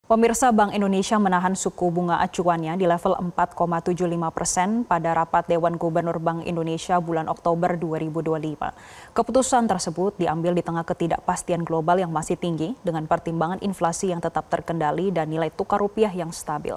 Pemirsa, Bank Indonesia menahan suku bunga acuannya di level 4,75% pada rapat Dewan Gubernur Bank Indonesia bulan Oktober 2025. Keputusan tersebut diambil di tengah ketidakpastian global yang masih tinggi dengan pertimbangan inflasi yang tetap terkendali dan nilai tukar rupiah yang stabil.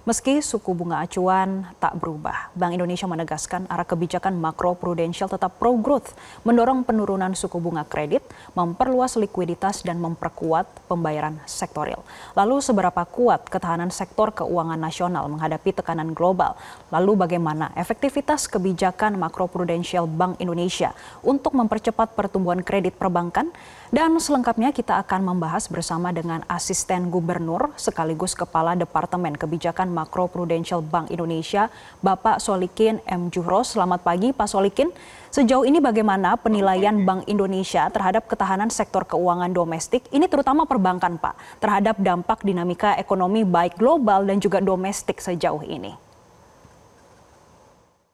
Meski suku bunga acuan tak berubah, Bank Indonesia menegaskan arah kebijakan makro-prudensial tetap pro-growth, mendorong penurunan suku bunga kredit, memperluas likuiditas dan memperkuat pembayaran sektoril. Lalu seberapa kuat ketahanan sektor keuangan nasional menghadapi tekanan global? Lalu bagaimana efektivitas kebijakan makroprudensial Bank Indonesia untuk mempercepat pertumbuhan kredit perbankan? Dan selengkapnya kita akan membahas bersama dengan Asisten Gubernur sekaligus Kepala Departemen Kebijakan Makroprudensial Bank Indonesia, Bapak Solikin M. Juhro. Selamat pagi Pak Solikin. Sejauh ini bagaimana penilaian Bank Indonesia terhadap ketahanan sektor keuangan domestik, ini terutama perbankan Pak, terhadap dampak dinamika ekonomi baik global dan juga domestik sejauh ini?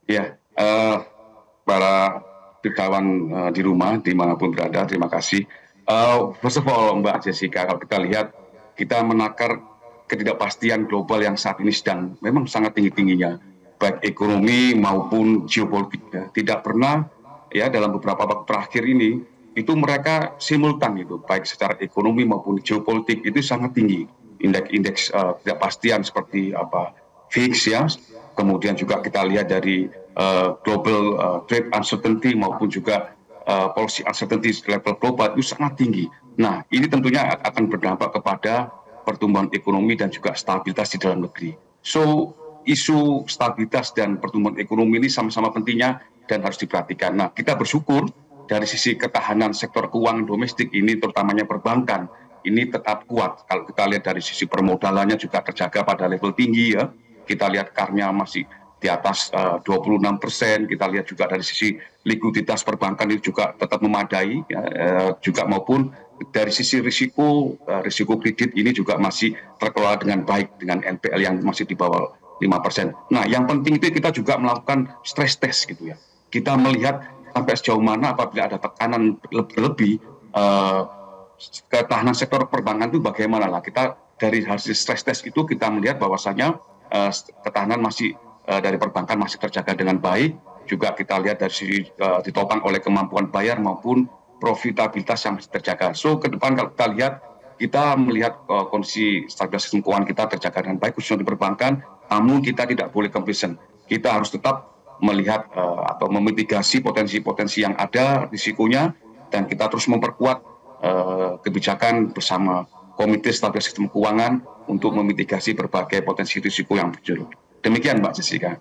Ya, para kawan di rumah, dimanapun berada, terima kasih. First of all, Mbak Jessica, kalau kita lihat, kita menakar ketidakpastian global yang saat ini sedang memang sangat tinggi-tingginya, baik ekonomi maupun geopolitik. Ya. Tidak pernah ya dalam beberapa waktu terakhir ini itu mereka simultan itu, baik secara ekonomi maupun geopolitik itu sangat tinggi. Indeks ketidakpastian seperti apa VIX ya, kemudian juga kita lihat dari global trade uncertainty maupun juga policy uncertainty level global itu sangat tinggi. Nah, ini tentunya akan berdampak kepada pertumbuhan ekonomi dan juga stabilitas di dalam negeri. So, isu stabilitas dan pertumbuhan ekonomi ini sama-sama pentingnya dan harus diperhatikan. Nah, kita bersyukur dari sisi ketahanan sektor keuangan domestik ini, terutamanya perbankan, ini tetap kuat. Kalau kita lihat dari sisi permodalannya juga terjaga pada level tinggi ya. Kita lihat CAR-nya masih di atas 26%, kita lihat juga dari sisi likuiditas perbankan itu juga tetap memadai, ya, juga maupun dari sisi risiko kredit ini juga masih terkelola dengan baik dengan NPL yang masih di bawah 5%. Nah, yang penting itu kita juga melakukan stress test gitu ya. Kita melihat sampai sejauh mana apabila ada tekanan lebih ketahanan sektor perbankan itu bagaimana lah. Kita dari hasil stress test itu kita melihat bahwasanya ketahanan masih dari perbankan masih terjaga dengan baik, juga kita lihat dari sisi ditopang oleh kemampuan bayar maupun profitabilitas yang masih terjaga. So ke depan kalau kita lihat, kita melihat kondisi stabilitas sistem keuangan kita terjaga dengan baik khususnya di perbankan, namun kita tidak boleh complacent. Kita harus tetap melihat atau memitigasi potensi-potensi yang ada risikonya, dan kita terus memperkuat kebijakan bersama Komite Stabilitas Sistem Keuangan untuk memitigasi berbagai potensi risiko yang muncul. Demikian Mbak Jessica.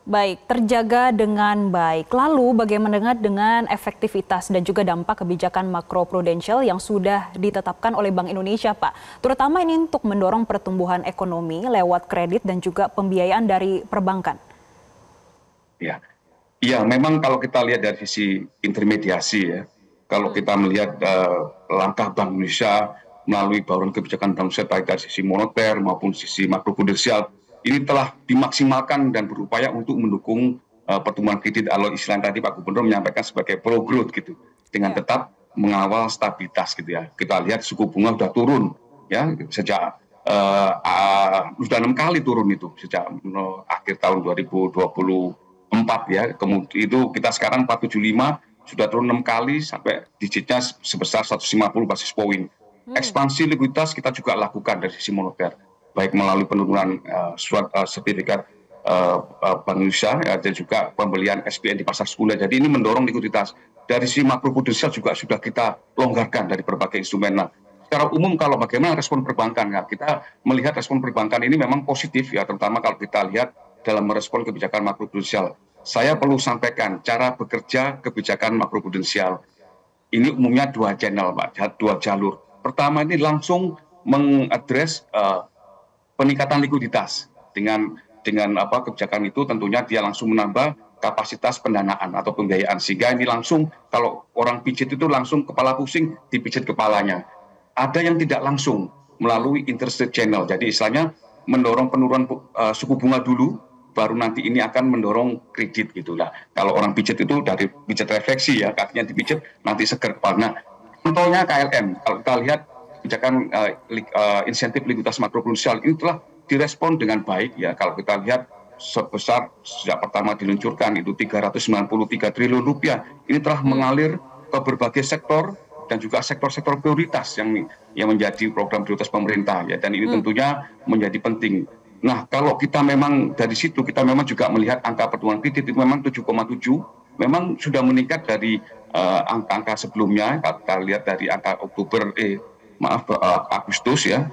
Baik, terjaga dengan baik. Lalu bagaimana dengan efektivitas dan juga dampak kebijakan makroprudensial yang sudah ditetapkan oleh Bank Indonesia, Pak? Terutama ini untuk mendorong pertumbuhan ekonomi lewat kredit dan juga pembiayaan dari perbankan. Ya, memang kalau kita lihat dari sisi intermediasi ya, kalau kita melihat langkah Bank Indonesia melalui bauran kebijakan Bank Indonesia baik dari sisi moneter maupun sisi makroprudensial, ini telah dimaksimalkan dan berupaya untuk mendukung pertumbuhan kredit atau istilah tadi Pak Gubernur menyampaikan sebagai pro growth gitu, dengan tetap mengawal stabilitas gitu ya. Kita lihat suku bunga sudah turun ya sejak sudah 6 kali turun itu sejak akhir tahun 2024 ya. Kemudian itu kita sekarang 475 sudah turun 6 kali sampai digitnya sebesar 150 basis point. Ekspansi likuiditas kita juga lakukan dari sisi moneter, baik melalui penurunan sertifikat Bank Indonesia dan juga pembelian SPN di pasar sekunder. Jadi ini mendorong likuiditas. Dari sisi makroprudensial juga sudah kita longgarkan dari berbagai instrumen. Nah, secara umum kalau bagaimana respon perbankan, ya, kita melihat respon perbankan ini memang positif ya, terutama kalau kita lihat dalam merespon kebijakan makroprudensial. Saya perlu sampaikan cara bekerja kebijakan makroprudensial ini umumnya dua channel, Pak, dua jalur. Pertama ini langsung mengadres peningkatan likuiditas dengan kebijakan itu tentunya dia langsung menambah kapasitas pendanaan atau pembiayaan, sehingga ini langsung kalau orang pijit itu langsung kepala pusing dipijit kepalanya. Ada yang tidak langsung melalui interest rate channel, jadi istilahnya mendorong penurunan suku bunga dulu, baru nanti ini akan mendorong kredit gitu lah. Kalau orang pijit itu dari pijit refleksi ya, kakinya dipijit nanti seger kepala. Nah, contohnya KLM, kalau kita lihat kebijakan insentif likuiditas makroprudensial ini telah direspon dengan baik ya. Kalau kita lihat sebesar sejak pertama diluncurkan itu 393 triliun rupiah, ini telah mengalir ke berbagai sektor dan juga sektor-sektor prioritas yang menjadi program prioritas pemerintah ya, dan ini tentunya menjadi penting. Nah, kalau kita memang dari situ kita memang juga melihat angka pertumbuhan kredit itu memang 7,7 memang sudah meningkat dari angka-angka sebelumnya. Kalau kita lihat dari angka Agustus ya,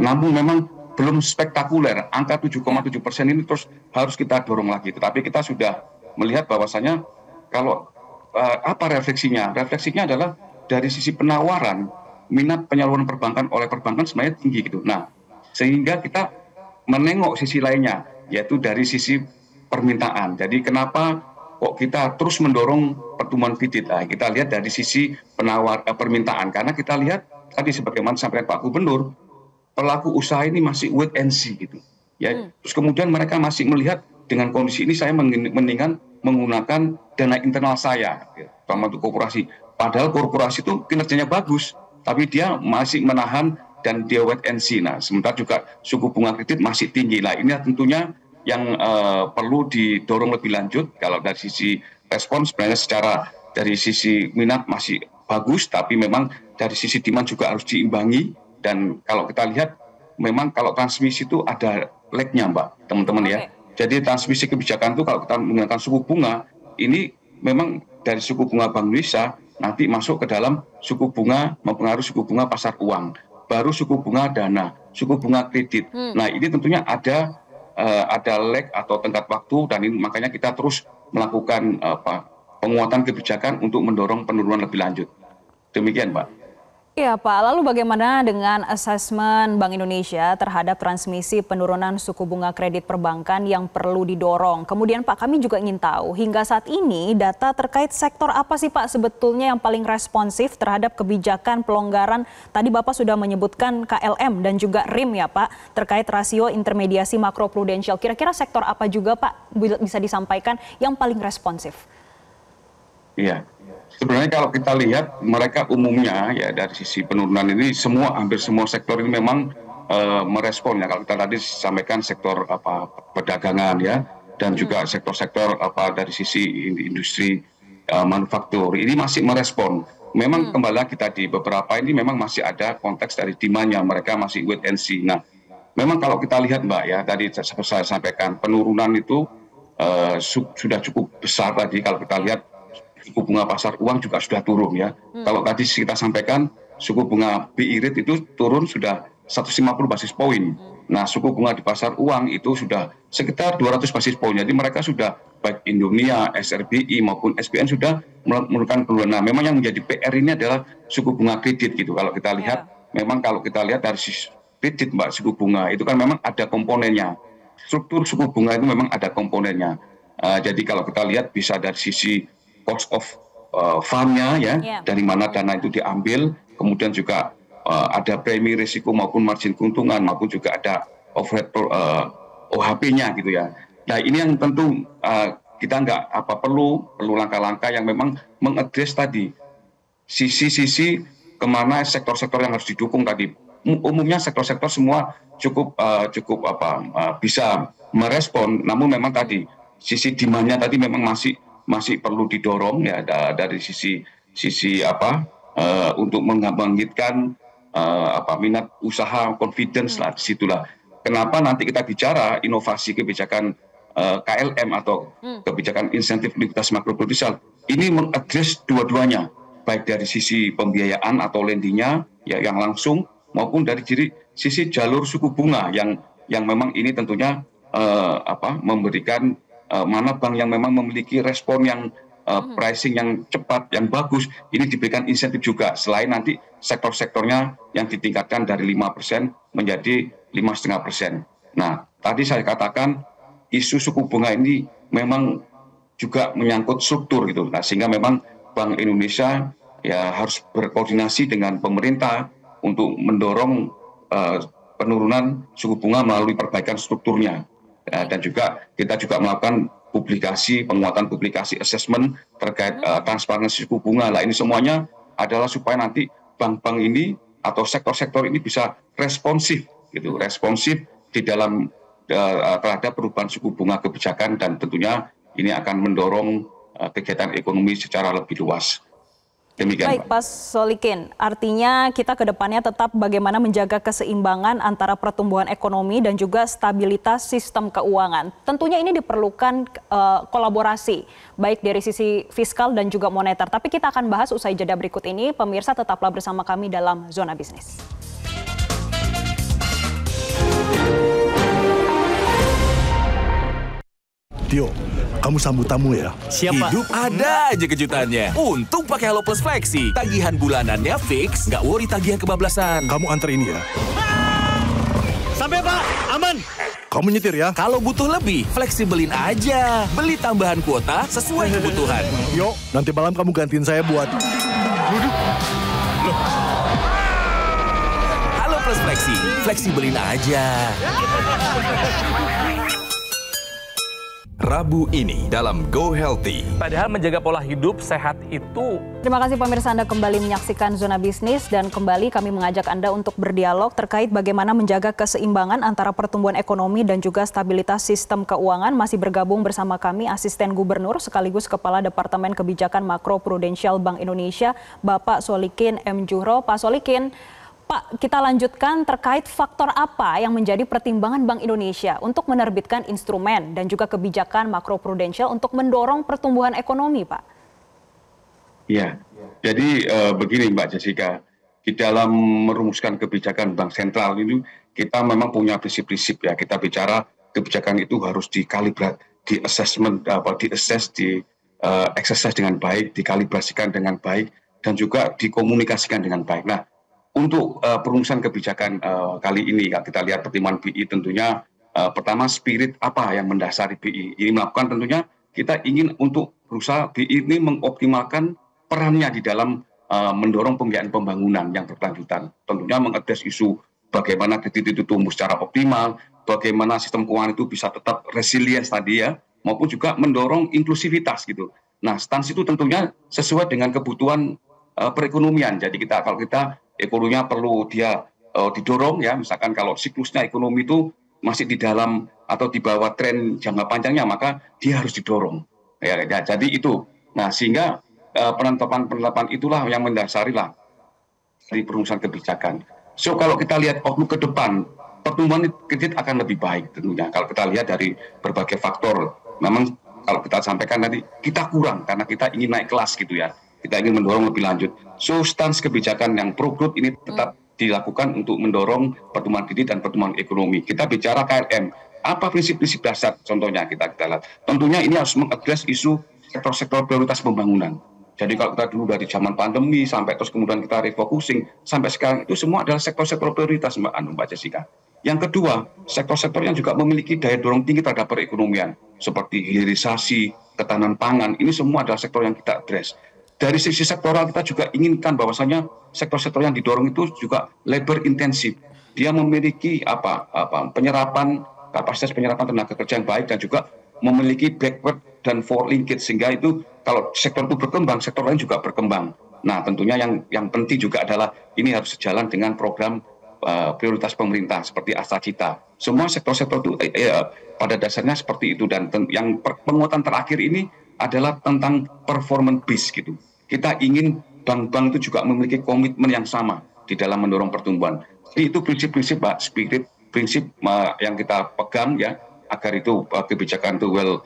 namun memang belum spektakuler. Angka 7,7% ini terus harus kita dorong lagi. Tetapi kita sudah melihat bahwasanya kalau apa refleksinya? Refleksinya adalah dari sisi penawaran, minat penyaluran perbankan oleh perbankan sebenarnya tinggi gitu. Nah, sehingga kita menengok sisi lainnya, yaitu dari sisi permintaan. Jadi kenapa kok kita terus mendorong pertumbuhan kredit? Nah, kita lihat dari sisi permintaan, karena kita lihat tadi sebagaimana disampaikan Pak Gubernur, pelaku usaha ini masih wait and see gitu. Ya, terus kemudian mereka masih melihat dengan kondisi ini saya mendingan menggunakan dana internal saya, terutama untuk korporasi. Padahal korporasi itu kinerjanya bagus, tapi dia masih menahan dan dia wait and see. Nah, sementara juga suku bunga kredit masih tinggi. Nah, ini tentunya yang perlu didorong lebih lanjut. Kalau dari sisi respon sebenarnya secara dari sisi minat masih bagus, tapi memang dari sisi demand juga harus diimbangi. Dan kalau kita lihat, memang kalau transmisi itu ada lag-nya, Mbak, teman-teman ya. Jadi transmisi kebijakan itu kalau kita menggunakan suku bunga, ini memang dari suku bunga Bank Indonesia nanti masuk ke dalam suku bunga, mempengaruhi suku bunga pasar uang, baru suku bunga dana, suku bunga kredit. Nah, ini tentunya ada lag atau tenggat waktu, dan ini makanya kita terus melakukan penguatan kebijakan untuk mendorong penurunan lebih lanjut. Demikian, Mbak. Iya Pak, lalu bagaimana dengan asesmen Bank Indonesia terhadap transmisi penurunan suku bunga kredit perbankan yang perlu didorong? Kemudian Pak, kami juga ingin tahu hingga saat ini data terkait sektor apa sih Pak sebetulnya yang paling responsif terhadap kebijakan pelonggaran? Tadi Bapak sudah menyebutkan KLM dan juga RIM ya Pak, terkait rasio intermediasi makroprudensial. Kira-kira sektor apa juga Pak bisa disampaikan yang paling responsif? Iya. Sebenarnya kalau kita lihat mereka umumnya ya dari sisi penurunan ini hampir semua sektor ini memang merespon ya. Kalau kita tadi sampaikan sektor perdagangan ya, dan juga sektor-sektor dari sisi industri manufaktur ini masih merespon. Memang kembali lagi tadi beberapa ini memang masih ada konteks dari demand-nya, mereka masih wait and see. Nah, memang kalau kita lihat Mbak ya, tadi saya sampaikan penurunan itu sudah cukup besar tadi. Kalau kita lihat suku bunga pasar uang juga sudah turun ya. Kalau tadi kita sampaikan suku bunga BI rate itu turun sudah 150 basis poin. Nah, suku bunga di pasar uang itu sudah sekitar 200 basis poin. Jadi mereka sudah baik Indomia, SRBI maupun SBN sudah menurunkan penurunan. Nah, memang yang menjadi PR ini adalah suku bunga kredit gitu. Kalau kita lihat, memang kalau kita lihat dari sisi kredit Mbak, suku bunga itu kan memang ada komponennya. Struktur suku bunga itu memang ada komponennya. Jadi kalau kita lihat bisa dari sisi cost of fund-nya ya, dari mana dana itu diambil, kemudian juga ada premi risiko maupun margin keuntungan, maupun juga ada overhead OHP-nya gitu ya. Nah, ini yang tentu kita perlu langkah-langkah yang memang mengadres tadi sisi-sisi kemana sektor-sektor yang harus didukung tadi. Umumnya sektor-sektor semua cukup bisa merespon, namun memang tadi sisi demand-nya tadi memang masih perlu didorong ya dari sisi untuk membangkitkan minat usaha, confidence lah, disitulah. Kenapa nanti kita bicara inovasi kebijakan KLM atau kebijakan insentif likuiditas makroprudensial ini mengadres dua-duanya, baik dari sisi pembiayaan atau lendingnya ya yang langsung, maupun dari sisi jalur suku bunga yang memang ini tentunya memberikan mana bank yang memang memiliki respon yang pricing yang cepat, yang bagus, ini diberikan insentif juga. Selain nanti sektor-sektornya yang ditingkatkan dari 5% menjadi 5,5%. Nah, tadi saya katakan isu suku bunga ini memang juga menyangkut struktur gitu. Nah, sehingga memang Bank Indonesia ya harus berkoordinasi dengan pemerintah untuk mendorong penurunan suku bunga melalui perbaikan strukturnya. Dan juga kita juga melakukan penguatan publikasi assessment terkait transparansi suku bunga. Lah, ini semuanya adalah supaya nanti bank-bank ini atau sektor-sektor ini bisa responsif gitu, responsif di dalam terhadap perubahan suku bunga kebijakan, dan tentunya ini akan mendorong kegiatan ekonomi secara lebih luas. Demikian, Baik, Pak Solikin, artinya kita ke depannya tetap bagaimana menjaga keseimbangan antara pertumbuhan ekonomi dan juga stabilitas sistem keuangan. Tentunya ini diperlukan kolaborasi, baik dari sisi fiskal dan juga moneter. Tapi kita akan bahas usai jeda berikut ini. Pemirsa, tetaplah bersama kami dalam Zona Bisnis. Tio, kamu sambut tamu ya? Siapa? Hidup ada aja kejutannya. Untung pakai Halo Plus Fleksi. Tagihan bulanannya fix, nggak worry tagihan kebablasan. Kamu antar ini ya. Sampai Pak, aman. Kamu nyetir ya? Kalau butuh lebih, fleksibelin aja. Beli tambahan kuota sesuai kebutuhan. Yo, nanti malam kamu gantiin saya buat... Halo Plus Fleksi, fleksibelin aja. Rabu ini dalam Go Healthy. Padahal menjaga pola hidup sehat itu... Terima kasih pemirsa, Anda kembali menyaksikan Zona Bisnis, dan kembali kami mengajak Anda untuk berdialog terkait bagaimana menjaga keseimbangan antara pertumbuhan ekonomi dan juga stabilitas sistem keuangan. Masih bergabung bersama kami Asisten Gubernur sekaligus Kepala Departemen Kebijakan Makro Prudensial Bank Indonesia, Bapak Solikin M. Juhro. Pak Solikin, Pak, kita lanjutkan terkait faktor apa yang menjadi pertimbangan Bank Indonesia untuk menerbitkan instrumen dan juga kebijakan makroprudensial untuk mendorong pertumbuhan ekonomi, Pak? Ya, jadi begini Mbak Jessica, di dalam merumuskan kebijakan Bank Sentral ini kita memang punya prinsip-prinsip ya. Kita bicara kebijakan itu harus dikalibrat, di-assess, exercise dengan baik, dikalibrasikan dengan baik, dan juga dikomunikasikan dengan baik. Nah, untuk perumusan kebijakan kali ini, kita lihat pertimbangan BI tentunya pertama spirit apa yang mendasari BI. Ini melakukan tentunya kita ingin untuk berusaha BI ini mengoptimalkan perannya di dalam mendorong pembiayaan pembangunan yang berkelanjutan. Tentunya mengadres isu bagaimana kredit itu tumbuh secara optimal, bagaimana sistem keuangan itu bisa tetap resilience tadi ya, maupun juga mendorong inklusivitas gitu. Nah, stans itu tentunya sesuai dengan kebutuhan perekonomian. Jadi kalau kita ekonominya perlu dia didorong ya, misalkan kalau siklusnya ekonomi itu masih di dalam atau di bawah tren jangka panjangnya, maka dia harus didorong. Ya, jadi itu. Nah, sehingga penetapan itulah yang mendasari lah di perumusan kebijakan. So kalau kita lihat outlook ke depan, pertumbuhan kredit akan lebih baik tentunya. Kalau kita lihat dari berbagai faktor, memang kalau kita sampaikan tadi kita kurang karena kita ingin naik kelas gitu ya. Kita ingin mendorong lebih lanjut. So, stans kebijakan yang pro growth ini tetap dilakukan untuk mendorong pertumbuhan kredit dan pertumbuhan ekonomi. Kita bicara KLM. Apa prinsip-prinsip dasar contohnya kita lihat. Tentunya ini harus mengadres isu sektor-sektor prioritas pembangunan. Jadi kalau kita dulu dari zaman pandemi sampai terus kemudian kita refocusing sampai sekarang itu semua adalah sektor-sektor prioritas Mbak Jessica. Yang kedua, sektor-sektor yang juga memiliki daya dorong tinggi terhadap perekonomian seperti hilirisasi, ketahanan pangan. Ini semua adalah sektor yang kita address. Dari sisi sektoral kita juga inginkan bahwasanya sektor-sektor yang didorong itu juga labor intensif. Dia memiliki penyerapan kapasitas penyerapan tenaga kerja yang baik dan juga memiliki backward dan forward linkage sehingga itu kalau sektor itu berkembang, sektor lain juga berkembang. Nah, tentunya yang penting juga adalah ini harus sejalan dengan program prioritas pemerintah seperti Asa Cita. Semua sektor-sektor itu pada dasarnya seperti itu, dan yang penguatan terakhir ini adalah tentang performance base gitu. Kita ingin bank-bank itu juga memiliki komitmen yang sama di dalam mendorong pertumbuhan. Jadi itu prinsip-prinsip Pak, spirit prinsip yang kita pegang ya, agar itu kebijakan itu well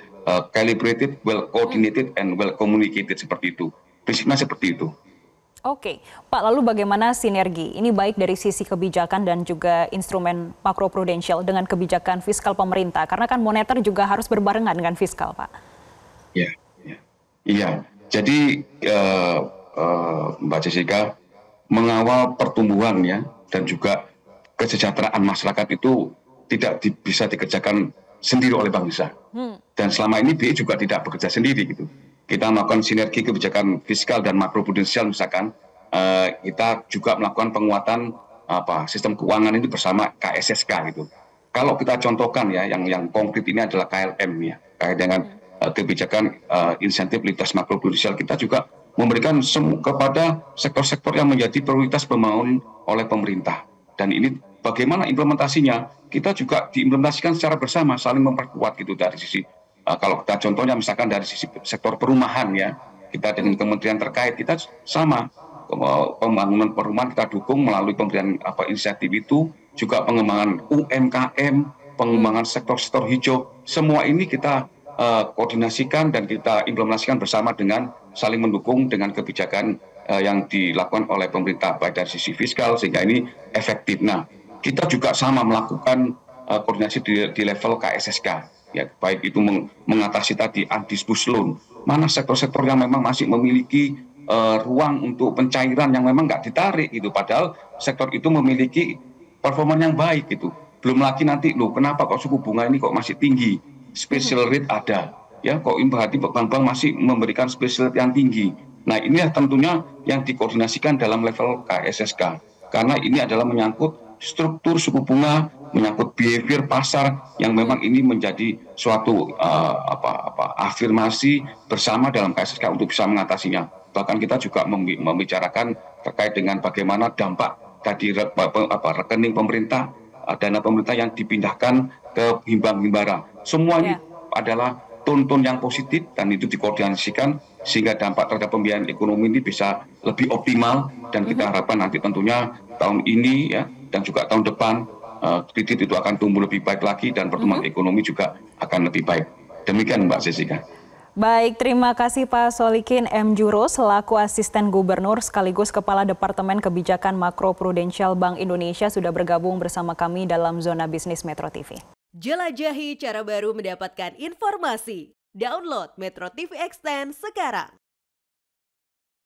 calibrated, well coordinated, and well communicated seperti itu. Prinsipnya seperti itu. Oke, Pak, lalu bagaimana sinergi? Ini baik dari sisi kebijakan dan juga instrumen makroprudensial dengan kebijakan fiskal pemerintah, karena kan moneter juga harus berbarengan dengan fiskal, Pak. Iya. Jadi Mbak Jessica, mengawal pertumbuhan ya dan juga kesejahteraan masyarakat itu tidak bisa dikerjakan sendiri oleh bangsa. Dan selama ini BI juga tidak bekerja sendiri gitu. Kita melakukan sinergi kebijakan fiskal dan makroprudensial misalkan, kita juga melakukan penguatan sistem keuangan ini bersama KSSK gitu. Kalau kita contohkan ya, yang konkret ini adalah KLM ya, kait dengan kebijakan insentif likuiditas makroprudensial, kita juga memberikan kepada sektor-sektor yang menjadi prioritas pembangunan oleh pemerintah. Dan ini bagaimana implementasinya, kita juga diimplementasikan secara bersama, saling memperkuat gitu dari sisi, kalau kita contohnya misalkan dari sisi sektor perumahan ya, kita dengan kementerian terkait, kita sama, pembangunan perumahan kita dukung melalui pemberian inisiatif itu, juga pengembangan UMKM, pengembangan sektor-sektor hijau, semua ini kita koordinasikan dan kita implementasikan bersama dengan saling mendukung dengan kebijakan yang dilakukan oleh pemerintah baik dari sisi fiskal sehingga ini efektif. Nah, kita juga sama melakukan koordinasi di level KSSK, ya baik itu mengatasi tadi undisbursed loan, mana sektor-sektor yang memang masih memiliki ruang untuk pencairan yang memang nggak ditarik gitu, padahal sektor itu memiliki performa yang baik gitu. Belum lagi nanti kenapa kok suku bunga ini kok masih tinggi, special rate ada, ya kok berarti bank-bank masih memberikan special rate yang tinggi. Nah ini tentunya yang dikoordinasikan dalam level KSSK, karena ini adalah menyangkut struktur suku bunga, menyangkut behavior pasar yang memang ini menjadi suatu afirmasi bersama dalam KSSK untuk bisa mengatasinya. Bahkan kita juga membicarakan terkait dengan bagaimana dampak tadi rekening pemerintah, dana pemerintah yang dipindahkan ke himbara. Semua ini adalah tonton yang positif dan itu dikoordinasikan sehingga dampak terhadap pembiayaan ekonomi ini bisa lebih optimal dan kita harapkan nanti tentunya tahun ini ya dan juga tahun depan kredit itu akan tumbuh lebih baik lagi dan pertumbuhan ekonomi juga akan lebih baik. Demikian Mbak Jessica. Baik, terima kasih Pak Solikin M. Juro selaku Asisten Gubernur sekaligus Kepala Departemen Kebijakan Makro Prudensial Bank Indonesia sudah bergabung bersama kami dalam Zona Bisnis Metro TV. Jelajahi cara baru mendapatkan informasi. Download Metro TV Extend sekarang.